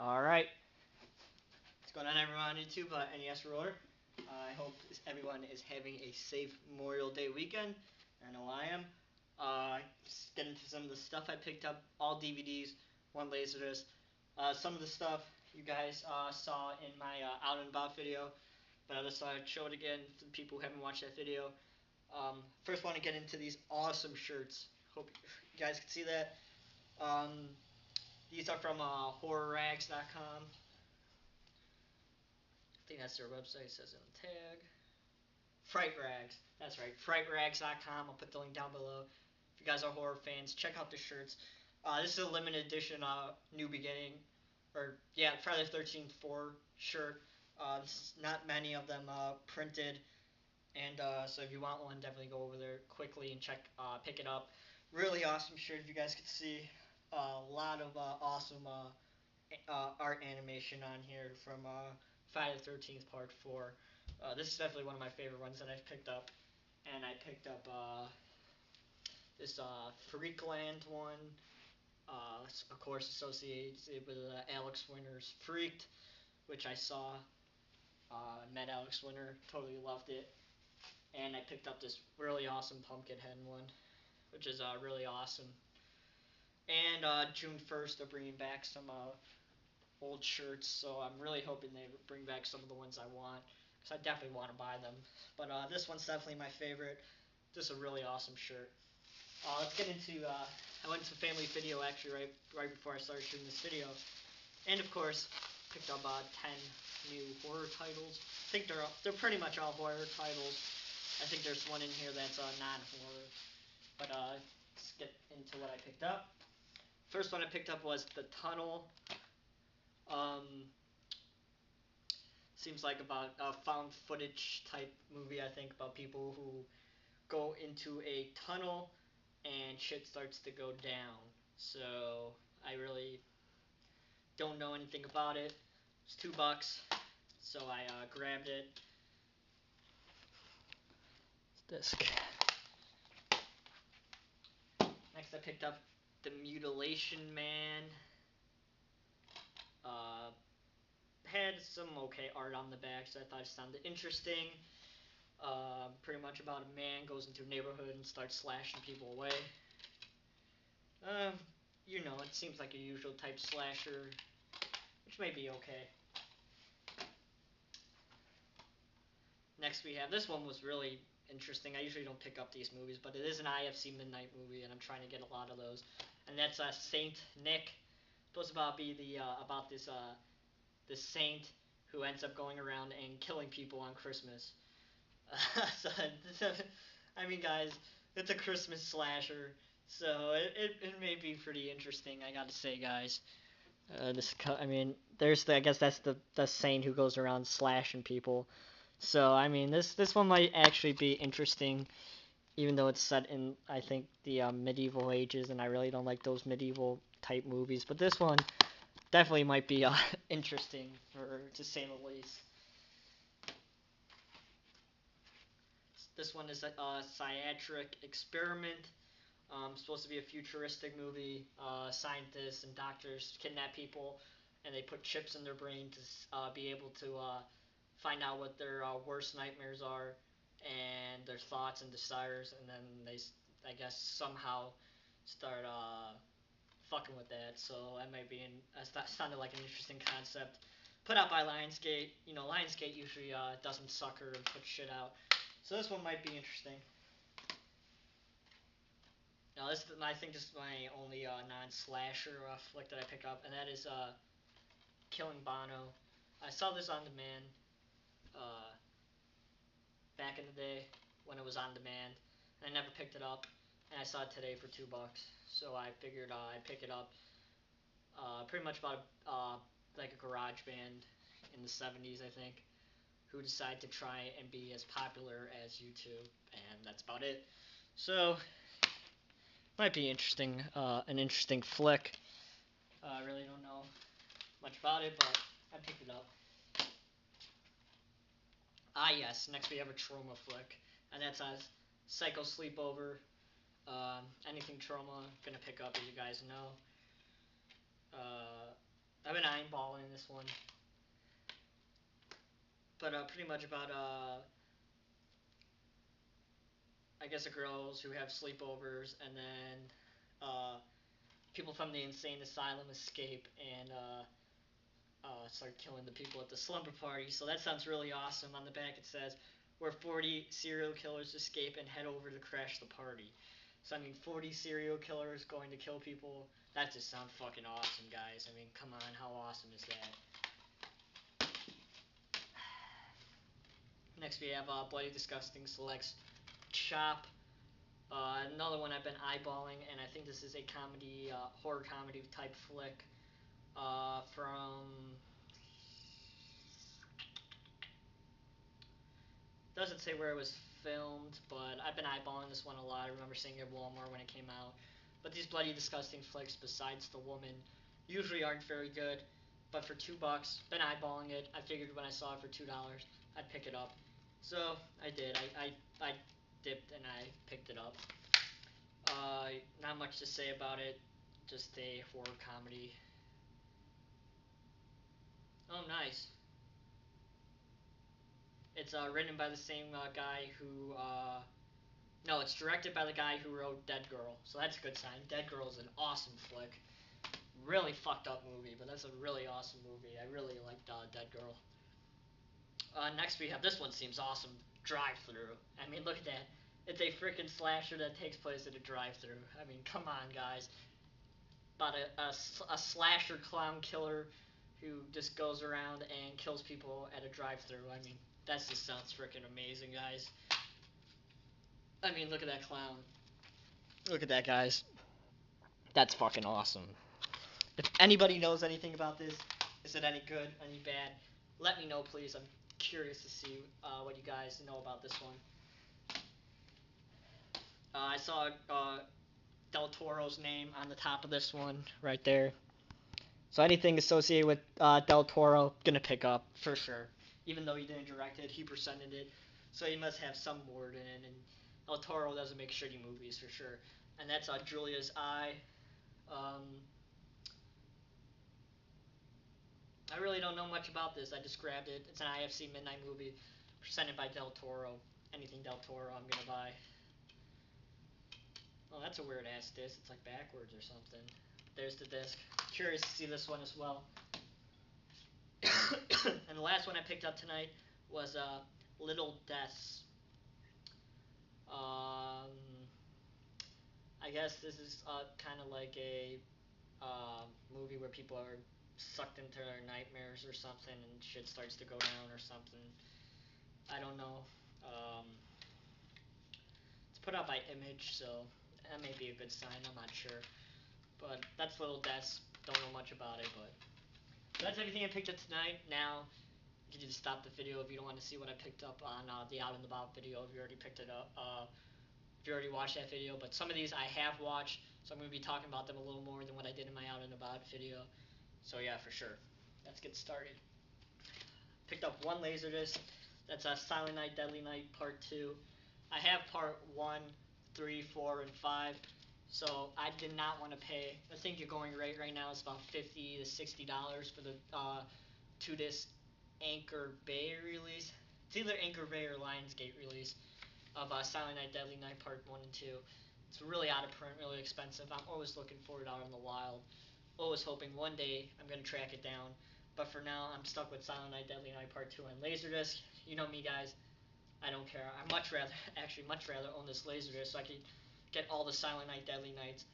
Alright, what's going on everyone on YouTube? NES Roller. I hope everyone is having a safe Memorial Day weekend. I know I am. Just get into some of the stuff I picked up. All DVDs, one Laserdisc. Some of the stuff you guys saw in my Out and About video, but I just thought I'd show it again for the people who haven't watched that video. First want to get into these awesome shirts. Hope you guys can see that. These are from horrorrags.com. I think that's their website. It says in the tag. Fright Rags. That's right. FrightRags.com. I'll put the link down below. If you guys are horror fans, check out the shirts. This is a limited edition New Beginning. Or, yeah, Friday the 13th 4 shirt. This is not many of them printed. And so if you want one, definitely go over there quickly and pick it up. Really awesome shirt, if you guys could see. A lot of awesome art animation on here from Friday the 13th Part 4. This is definitely one of my favorite ones that I've picked up. And I picked up this Freakland one, of course associated with Alex Winter's Freaked, which I saw. Met Alex Winter, totally loved it. And I picked up this really awesome Pumpkinhead one, which is really awesome. And June 1st, they're bringing back some old shirts, so I'm really hoping they bring back some of the ones I want, because I definitely want to buy them. But this one's definitely my favorite. Just a really awesome shirt. Let's get into. I went to family video actually right before I started shooting this video, and of course picked up 10 new horror titles. I think they're pretty much all horror titles. I think there's one in here that's non-horror. But let's get into what I picked up. First one I picked up was The Tunnel. Seems like about a found footage type movie, I think, about people who go into a tunnel and shit starts to go down. So I really don't know anything about it. It's $2, so I grabbed it. Disc. Next, I picked up The Mutilation Man. Had some okay art on the back, so I thought it sounded interesting. Pretty much about a man goes into a neighborhood and starts slashing people away. You know, it seems like a usual type slasher, which may be okay. Next we have, this one was really interesting. I usually don't pick up these movies, but it is an IFC Midnight movie, and I'm trying to get a lot of those. And that's Saint Nick. It's supposed to be about this saint who ends up going around and killing people on Christmas. So, I mean, guys, it's a Christmas slasher, so it may be pretty interesting. I gotta say, guys. I mean, I guess that's the saint who goes around slashing people. So I mean, this one might actually be interesting, even though it's set in, I think, the medieval ages, and I really don't like those medieval type movies. But this one definitely might be interesting, to say the least. This one is a psychiatric experiment. Supposed to be a futuristic movie. Scientists and doctors kidnap people, and they put chips in their brain to be able to find out what their worst nightmares are and their thoughts and desires, and then they, I guess, somehow start fucking with that. So that might be that sounded like an interesting concept. Put out by Lionsgate. You know, Lionsgate usually doesn't sucker and put shit out. So this one might be interesting. Now, I think this is my only non-slasher flick that I pick up, and that is Killing Bono. I saw this on demand uh, back in the day when it was on demand. I never picked it up, and I saw it today for $2. So I figured I'd pick it up. Pretty much about like a garage band in the 70s, I think, who decided to try and be as popular as YouTube, and that's about it. So might be interesting, an interesting flick. I really don't know much about it, but I picked it up. Yes, next we have a trauma flick, and that's a Psycho Sleepover. Anything trauma, gonna pick up, as you guys know. I've been eyeballing this one. But pretty much about I guess the girls who have sleepovers, and then people from the insane asylum escape and start killing the people at the slumber party. So that sounds really awesome. On the back it says, where 40 serial killers escape and head over to crash the party. So I mean, 40 serial killers going to kill people. That just sounds fucking awesome, guys. I mean, come on, how awesome is that? Next we have Bloody Disgusting selects Chop. Another one I've been eyeballing, and I think this is a comedy, horror comedy type flick from. Doesn't say where it was filmed, but I've been eyeballing this one a lot. I remember seeing it at Walmart when it came out. But these Bloody Disgusting flicks, besides The Woman, usually aren't very good. But for $2, been eyeballing it. I figured when I saw it for $2, I'd pick it up. So I did. I dipped and I picked it up. Not much to say about it. Just a horror comedy. Oh, nice. It's written by the same guy who. No, it's directed by the guy who wrote Dead Girl. So that's a good sign. Dead Girl is an awesome flick. Really fucked up movie, but that's a really awesome movie. I really liked Dead Girl. Next we have, this one seems awesome. Drive-through. I mean, look at that. It's a freaking slasher that takes place at a drive-through. I mean, come on, guys. About a slasher clown killer who just goes around and kills people at a drive-through. I mean, that just sounds freaking amazing, guys. I mean, look at that clown. Look at that, guys. That's fucking awesome. If anybody knows anything about this, is it any good, any bad? Let me know, please. I'm curious to see what you guys know about this one. I saw Del Toro's name on the top of this one, right there. So anything associated with Del Toro, gonna pick up for sure. Even though he didn't direct it, he presented it, so he must have some word in it. And Del Toro doesn't make shitty movies for sure. And that's Julia's Eye. Um, I really don't know much about this. I just grabbed it. It's an IFC midnight movie presented by Del Toro. Anything Del Toro, I'm gonna buy. Oh, that's a weird ass disc. It's like backwards or something. There's the disc. Curious to see this one as well. And the last one I picked up tonight was Little Deaths. Um, I guess this is kind of like a movie where people are sucked into their nightmares or something, and shit starts to go down or something. I don't know. Um, it's put out by Image, so that may be a good sign. I'm not sure. But that's Little Deaths. Don't know much about it, but that's everything I picked up tonight. Now, you can just stop the video if you don't want to see what I picked up on the Out and About video. If you already picked it up, if you already watched that video. But some of these I have watched, so I'm going to be talking about them a little more than what I did in my Out and About video. So yeah, for sure. Let's get started. Picked up one Laserdisc. That's Silent Night, Deadly Night Part 2. I have Part 1, 3, 4, and 5. So I did not want to pay. I think your going rate right now is about $50 to $60 for the 2-disc Anchor Bay release. It's either Anchor Bay or Lionsgate release of Silent Night, Deadly Night Part 1 and 2. It's really out of print, really expensive. I'm always looking for it out in the wild. Always hoping one day I'm going to track it down. But for now, I'm stuck with Silent Night, Deadly Night Part 2 on Laserdisc. You know me, guys. I don't care. I much rather own this Laserdisc so I can get all the Silent Night, Deadly Nights.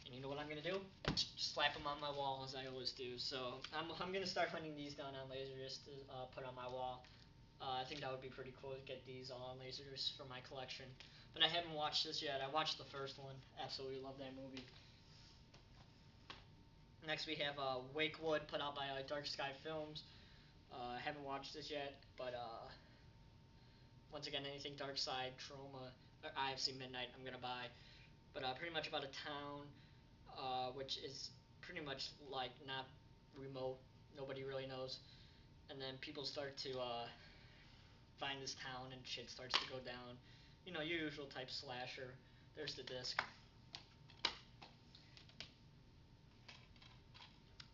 And you know what I'm going to do? Just slap them on my wall as I always do. So I'm going to start hunting these down on Laserdisc to put on my wall. I think that would be pretty cool to get these all on Laserdisc for my collection. But I haven't watched this yet. I watched the first one. Absolutely love that movie. Next we have Wakewood, put out by Dark Sky Films. I haven't watched this yet, but once again, anything Dark Side, Trauma, or IFC Midnight, I'm going to buy. But pretty much about a town, which is pretty much like not remote. Nobody really knows. And then people start to find this town and shit starts to go down. You know, your usual type slasher. There's the disc.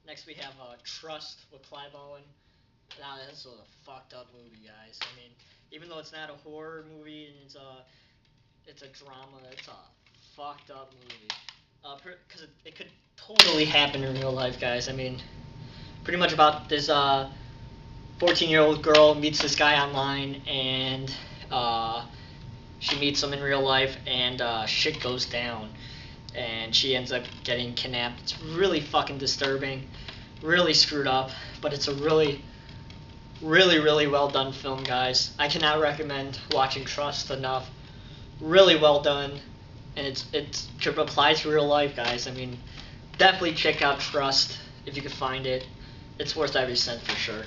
Next we have Trust with Clive Owen. Now this was a fucked up movie, guys. I mean, even though it's not a horror movie and it's a drama, it's a fucked up movie. Because it could totally happen in real life, guys. I mean, pretty much about this 14-year-old girl meets this guy online, and she meets him in real life, and shit goes down, and she ends up getting kidnapped. It's really fucking disturbing, really screwed up, but it's a really, really, really well done film, guys. I cannot recommend watching Trust enough. Really well done, and it could apply to real life, guys. I mean, definitely check out Trust if you can find it. It's worth every cent for sure.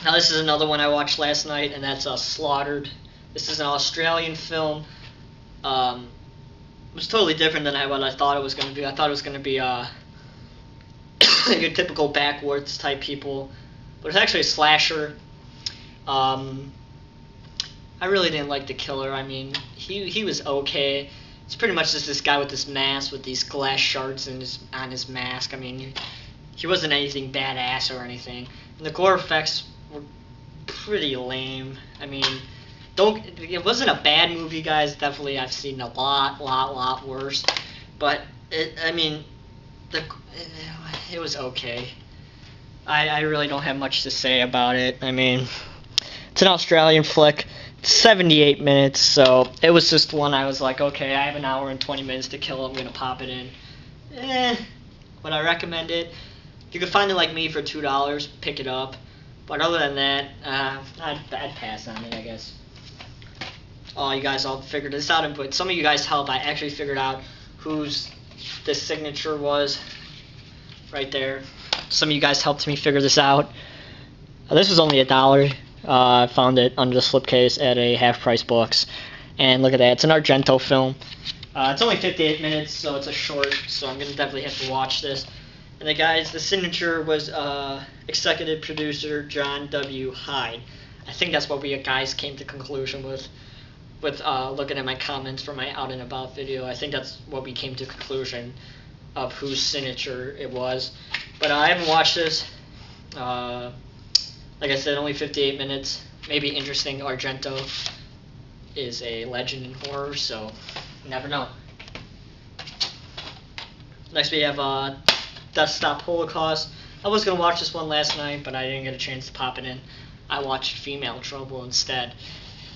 Now this is another one I watched last night, and that's Slaughtered. This is an Australian film. It was totally different than what I thought it was going to be. I thought it was going to be your typical backwoods type people, but it's actually a slasher. I really didn't like the killer. I mean, he was okay. It's pretty much just this guy with this mask with these glass shards on his mask. I mean, he wasn't anything badass or anything. And the gore effects were pretty lame. I mean, it wasn't a bad movie, guys. Definitely, I've seen a lot worse. But I mean, it was okay. I really don't have much to say about it. I mean, it's an Australian flick. 78 minutes, so it was just one I was like, okay, I have an hour and 20 minutes to kill, I'm gonna pop it in. Would I recommend it? You can find it like me for $2, pick it up. But other than that, I'd pass on it, I guess. Oh, you guys all figured this out, but some of you guys helped. I actually figured out whose the signature was right there. Some of you guys helped me figure this out. This was only $1. I found it under the slipcase at a half-price books, and look at that, it's an Argento film. It's only 58 minutes, so it's a short, so I'm gonna definitely have to watch this. And the signature was executive producer John W. Hyde. I think that's what we guys came to conclusion with looking at my comments from my Out and About video. I think that's what we came to conclusion of whose signature it was. But I haven't watched this. Like I said, only 58 minutes. Maybe interesting. Argento is a legend in horror, so you never know. Next we have Death Stop Holocaust. I was going to watch this one last night, but I didn't get a chance to pop it in. I watched Female Trouble instead.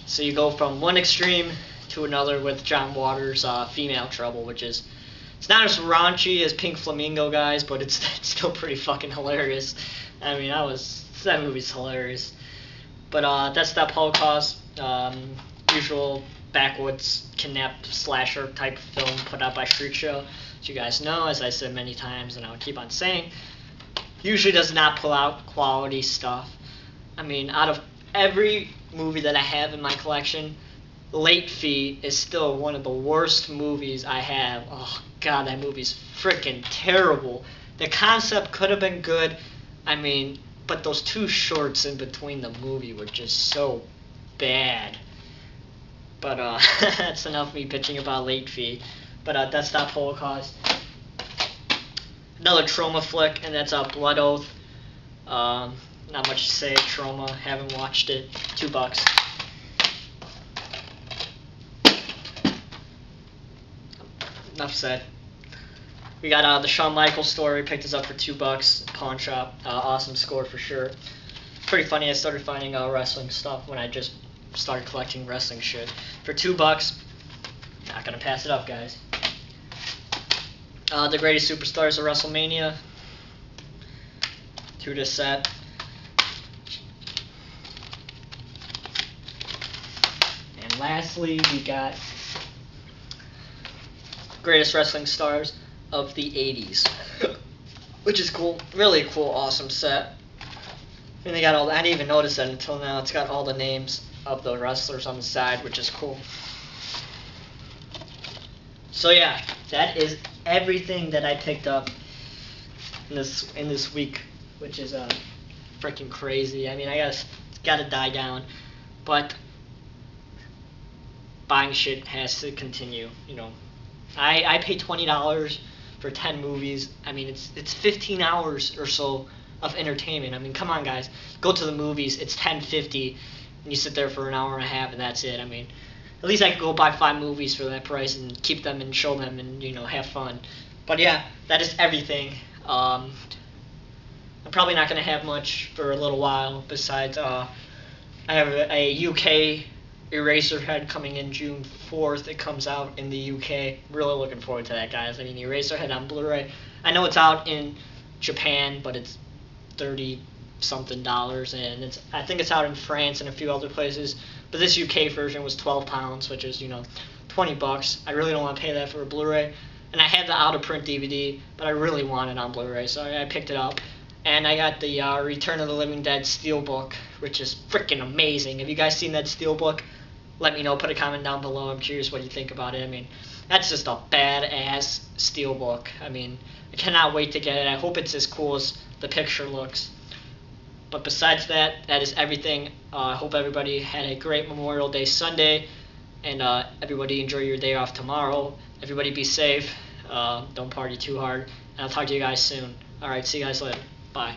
So you go from one extreme to another with John Waters' Female Trouble, which is, it's not as raunchy as Pink Flamingo, guys, but it's still pretty fucking hilarious. I mean, that movie's hilarious. But Death Stop Holocaust, usual backwoods kidnapped slasher type film put out by Street Show. As you guys know, as I said many times, and I'll keep on saying, usually does not pull out quality stuff. I mean, out of every movie that I have in my collection, Late Fee is still one of the worst movies I have. Oh god, that movie's freaking terrible. The concept could have been good. I mean, but those two shorts in between the movie were just so bad. But that's enough me bitching about Late Fee. But Death Stop Holocaust. Another trauma flick, and that's Blood Oath. Not much to say. Trauma. Haven't watched it. $2. Enough said. We got the Shawn Michaels story. Picked this up for $2. Pawn shop. Awesome score for sure. Pretty funny. I started finding wrestling stuff when I just started collecting wrestling shit for $2. Not gonna pass it up, guys. The Greatest Superstars of WrestleMania. 2-disc set. And lastly, we got Greatest Wrestling Stars of the 80s, which is cool. Really cool, awesome set. And they got all. I didn't even notice that until now. It's got all the names of the wrestlers on the side, which is cool. So yeah, that is everything that I picked up in this week, which is freaking crazy. I mean, I gotta die down, but buying shit has to continue. You know, I pay $20 for 10 movies. I mean, it's 15 hours or so of entertainment. I mean, come on, guys, go to the movies. It's 10.50, and you sit there for an hour and a half, and that's it. I mean, at least I could go buy 5 movies for that price and keep them and show them and have fun. But yeah, that is everything. I'm probably not gonna have much for a little while. Besides, I have a UK Eraserhead coming in June 4th. It comes out in the UK. Really looking forward to that, guys. I mean, Eraserhead on Blu-ray. I know it's out in Japan, but it's $30 something, and I think it's out in France and a few other places. But this UK version was £12, which is $20. I really don't want to pay that for a Blu-ray. And I had the out of print DVD, but I really want it on Blu-ray, so I picked it up. And I got the Return of the Living Dead Steelbook, which is freaking amazing. Have you guys seen that Steelbook? Let me know. Put a comment down below. I'm curious what you think about it. I mean, that's just a badass Steelbook. I mean, I cannot wait to get it. I hope it's as cool as the picture looks. But besides that, that is everything. I hope everybody had a great Memorial Day Sunday. And everybody enjoy your day off tomorrow. Everybody be safe. Don't party too hard. And I'll talk to you guys soon. Alright, see you guys later. Bye.